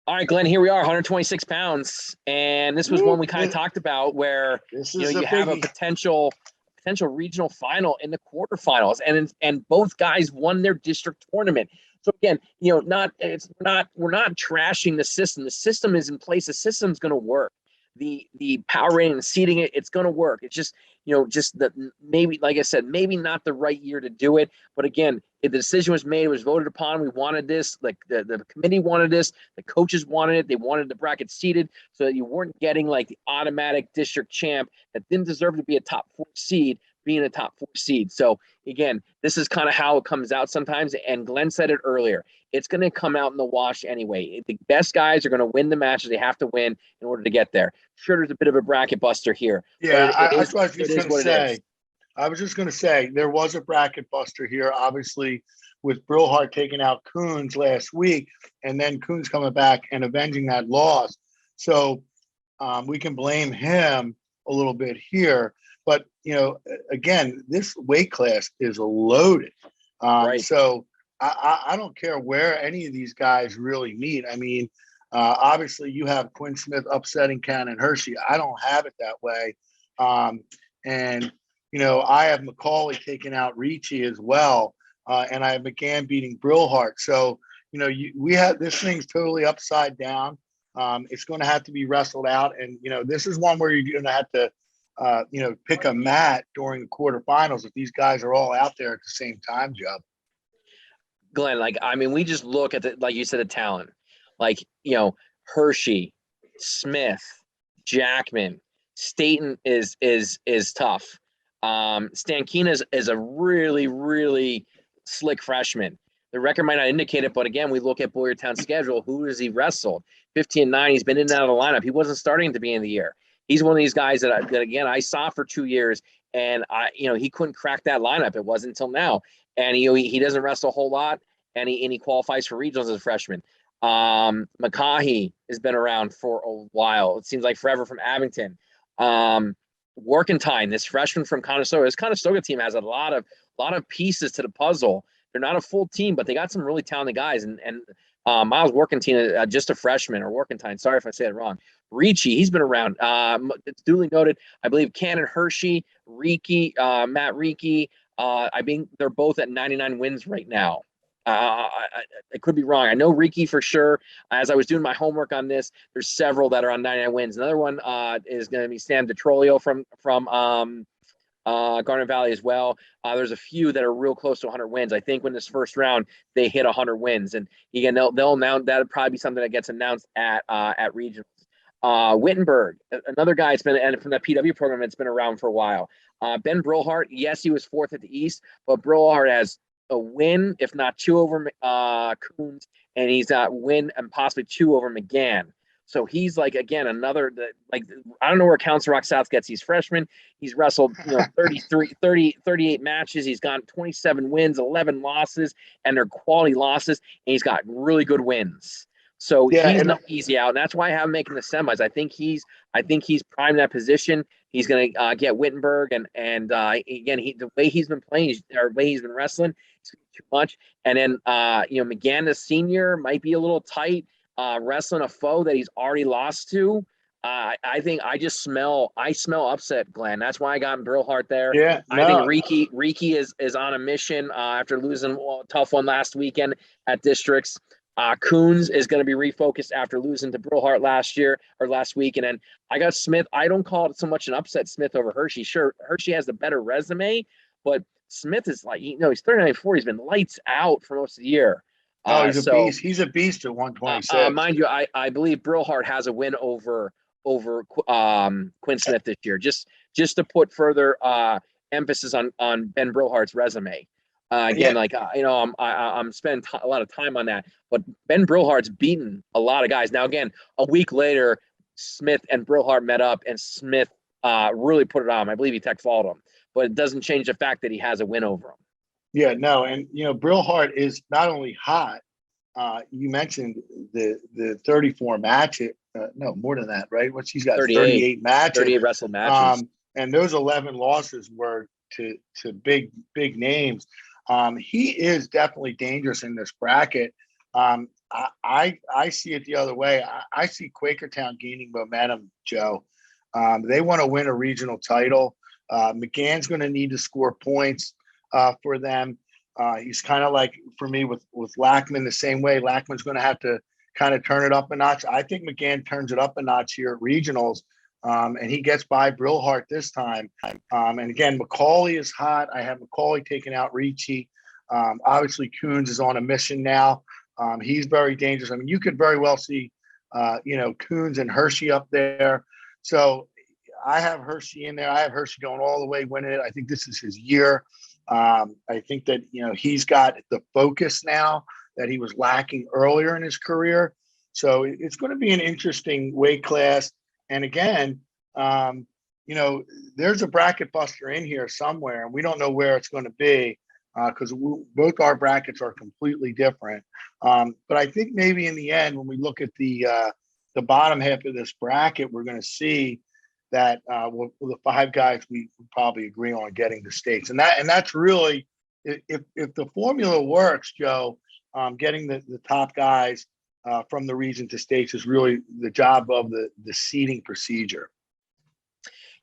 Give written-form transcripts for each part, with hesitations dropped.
All right, Glenn, here we are, 126 pounds. And this was one we kind of talked about where, This you know, is a you have a biggie. potential regional final in the quarterfinals. And both guys won their district tournament. So again, you know, we're not trashing the system. The system is in place. The system's going to work. The power rating and seeding it's going to work. It's just, you know, just that maybe, like I said, maybe not the right year to do it. But again, if the decision was made, it was voted upon, we wanted this, like the committee wanted this, the coaches wanted it, they wanted the bracket seeded so that you weren't getting like the automatic district champ that didn't deserve to be a top 4 seed being a top 4 seed. So again, this is kind of how it comes out sometimes. And Glenn said it earlier, it's going to come out in the wash anyway. The best guys are going to win the matches they have to win in order to get there. Sure, there's a bit of a bracket buster here. Yeah, That's what I was just going to say. I was just going to say there was a bracket buster here, obviously, with Brillhart taking out Coons last week, and then Coons coming back and avenging that loss. So we can blame him a little bit here. But, you know, again, this weight class is loaded. Right. So I don't care where any of these guys really meet. I mean, obviously you have Quinn Smith upsetting Cannon Hershey. I don't have it that way. And, you know, I have McCauley taking out Ricci as well. And I have McGann beating Brillhart. So, you know, we have this thing's totally upside down. It's going to have to be wrestled out. And, you know, this is one where you're going to have to, you know, pick a mat during the quarterfinals if these guys are all out there at the same time, Joe. Glenn, like, I mean, we just look at the, like you said, the talent, like, you know, Hershey, Smith, Jackman, Staten is tough. Stankina is a really, really slick freshman. The record might not indicate it, but again, we look at Boyertown's schedule. Who has he wrestled? 15-9. He's been in and out of the lineup. He wasn't starting at the beginning of the year. He's one of these guys that again, I saw for 2 years, and he couldn't crack that lineup. It wasn't until now. And he doesn't wrestle a whole lot, and he qualifies for regionals as a freshman. McCahey has been around for a while. It seems like forever from Abington. Workentine, this freshman from Conestoga. This Conestoga team has a lot of pieces to the puzzle. They're not a full team, but they got some really talented guys. And Miles Workentine, just a freshman, or Workentine. Sorry if I say it wrong. Ricci, he's been around. It's duly noted. I believe Cannon Hershey, Matt Ricci. I think they're both at 99 wins right now. I could be wrong. I know Ricci for sure. As I was doing my homework on this, there's several that are on 99 wins. Another one is going to be Sam DeTrolio from Garnet Valley as well. There's a few that are real close to 100 wins. I think when this first round they hit 100 wins, and again they'll announce that'll probably be something that gets announced at regionals. Wittenberg, another guy that's been and from the PW program that's been around for a while. Ben Brillhart, yes, he was 4th at the East, but Brillhart has a win, if not 2 over Coons, and he's got win and possibly 2 over McGann. So he's like, again, another, like, I don't know where Council Rock South gets these freshmen. He's wrestled, 38 matches. He's gotten 27 wins, 11 losses, and they're quality losses. And he's got really good wins. So he's not easy out. And that's why I have him making the semis. I think he's primed that position. He's going to get Wittenberg. And again, the way he's been playing, or the way he's been wrestling, it's too much. And then, McGann, the senior, might be a little tight. Wrestling a foe that he's already lost to. I think I smell upset, Glenn. That's why I got Brillhart there. Yeah, no. I think Ricci is on a mission after losing a tough one last weekend at districts. Coons is going to be refocused after losing to Brillhart last week. And then I got Smith. I don't call it so much an upset, Smith over Hershey. Sure, Hershey has the better resume, but Smith is like, he's 39-4. He's been lights out for most of the year. He's a beast. He's a beast at 126. Mind you, I believe Brillhart has a win over Quinn Smith this year. Just to put further emphasis on Ben Brillhart's resume. I'm spending a lot of time on that. But Ben Brillhart's beaten a lot of guys. Now, again, a week later, Smith and Brillhart met up, and Smith really put it on him. I believe he tech-followed him. But it doesn't change the fact that he has a win over him. Yeah, no, and Brillhart is not only hot. You mentioned the 34 matches. No, more than that, right? What she's got 38 matches, 38 wrestled matches, and those 11 losses were to big names. He is definitely dangerous in this bracket. I see it the other way. I see Quakertown gaining momentum, Joe. They want to win a regional title. McGann's going to need to score points for them. He's kind of like, for me, with Lackman the same way. Lackman's going to have to kind of turn it up a notch. I think McGann turns it up a notch here at regionals, and he gets by Brillhart this time. And again, McCauley is hot. I have McCauley taking out Ricci. Obviously, Coons is on a mission now. He's very dangerous. I mean, you could very well see, Coons and Hershey up there. So I have Hershey in there. I have Hershey going all the way, winning it. I think this is his year. I think that, he's got the focus now that he was lacking earlier in his career. So it's going to be an interesting weight class. And again, there's a bracket buster in here somewhere, and we don't know where it's going to be because both our brackets are completely different. But I think maybe in the end, when we look at the bottom half of this bracket, we're going to see that the five guys we probably agree on getting the states, and that's really, if the formula works, Joe, getting the top guys from the region to states is really the job of the seeding procedure.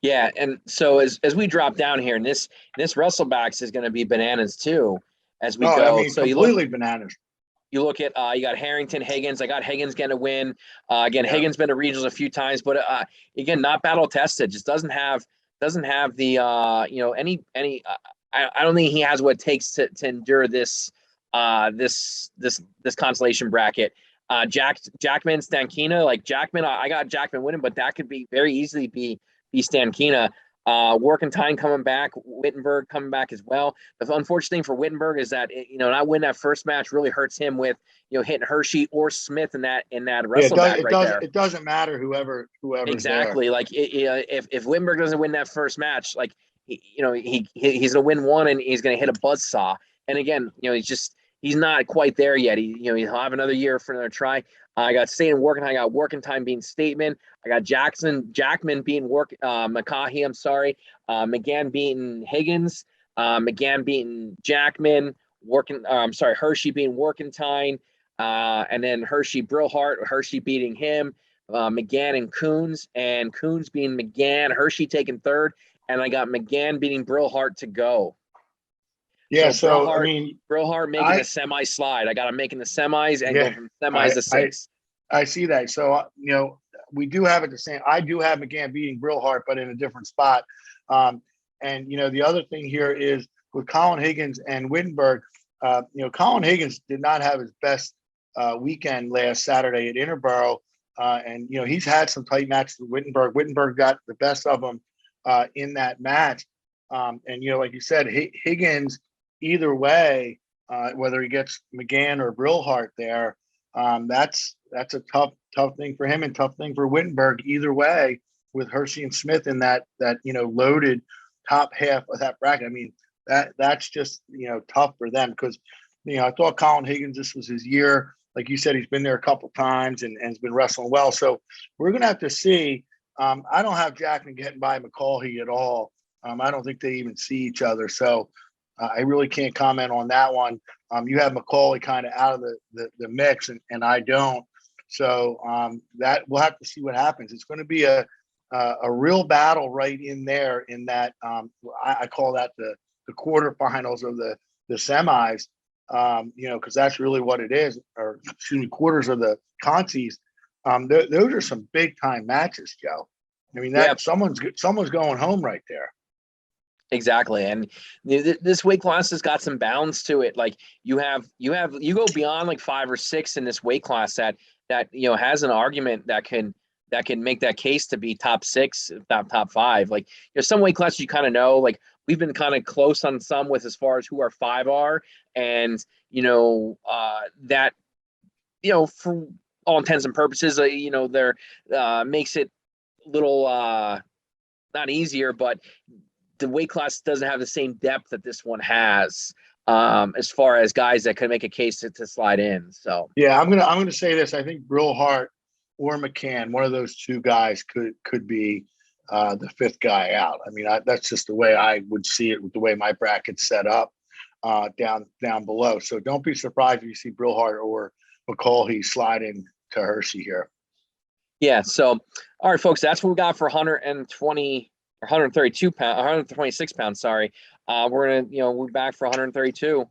Yeah, and so as we drop down here, and this Wrestlebacks is going to be bananas too as we go. I mean, so completely bananas. You look at you got Harrington Higgins. I got Higgins going to win. Again, yeah. Higgins been to regionals a few times, but again, not battle tested. Just doesn't have the any. I don't think he has what it takes to endure this this consolation bracket. Jackman Stankina, like Jackman, I got Jackman winning, but that could be very easily be Stankina. Workentine coming back, Wittenberg coming back as well. The unfortunate thing for Wittenberg is that not winning that first match really hurts him with hitting Hershey or Smith in that wrestleback there. It doesn't matter whoever exactly there. Like if Wittenberg doesn't win that first match, like he's gonna win one and he's gonna hit a buzzsaw. And again, he's not quite there yet. He'll have another year for another try. I got State and I got Workentine beating Stateman. I got Jackman beating McCaughey. I'm sorry. McGann beating Higgins. McGann beating Jackman. Hershey beating Workentine. And then Hershey Brillhart. Hershey beating him. McGann and Coons beating McGann. Hershey taking third. And I got McGann beating Brillhart to go. Yeah, so Brillhart making a semi slide. I got him making the semis and going from semis to six. I see that. So we do have it the same. I do have McGann beating Brillhart, but in a different spot. And the other thing here is with Colin Higgins and Wittenberg. Colin Higgins did not have his best weekend last Saturday at Interborough, and he's had some tight matches with Wittenberg. Wittenberg got the best of him in that match. And like you said, Higgins. Either way, whether he gets McGann or Brillhart there, that's a tough thing for him and tough thing for Wittenberg. Either way, with Hershey and Smith in that loaded top half of that bracket, I mean that's just tough for them because I thought Colin Higgins, this was his year. Like you said, he's been there a couple times and has been wrestling well. So we're gonna have to see. I don't have Jackman getting by McCaughey at all. I don't think they even see each other. So. I really can't comment on that one. You have McCauley kind of out of the mix, and I don't. So that we'll have to see what happens. It's going to be a real battle right in there. In that I call that the quarterfinals of the semis. Because that's really what it is. Or excuse me, quarters of the consies. Those are some big time matches, Joe. I mean, someone's going home right there. Exactly, and this weight class has got some balance to it. Like you go beyond like 5 or 6 in this weight class that has an argument that can make that case to be top 6, if not top 5. Like some weight classes you kind of know. Like we've been kind of close on some with as far as who our 5 are, and that for all intents and purposes, they're makes it a little not easier, but the weight class doesn't have the same depth that this one has, as far as guys that could make a case to slide in. So yeah, I'm gonna say this. I think Brillhart or McCann, one of those two guys could be the 5th guy out. I mean, that's just the way I would see it with the way my bracket's set up down below. So don't be surprised if you see Brillhart or McCulhey sliding to Hershey here. Yeah. So, all right, folks, that's what we got for 120 or 132 pounds, 126 pounds. Sorry. We're gonna, we're back for 132.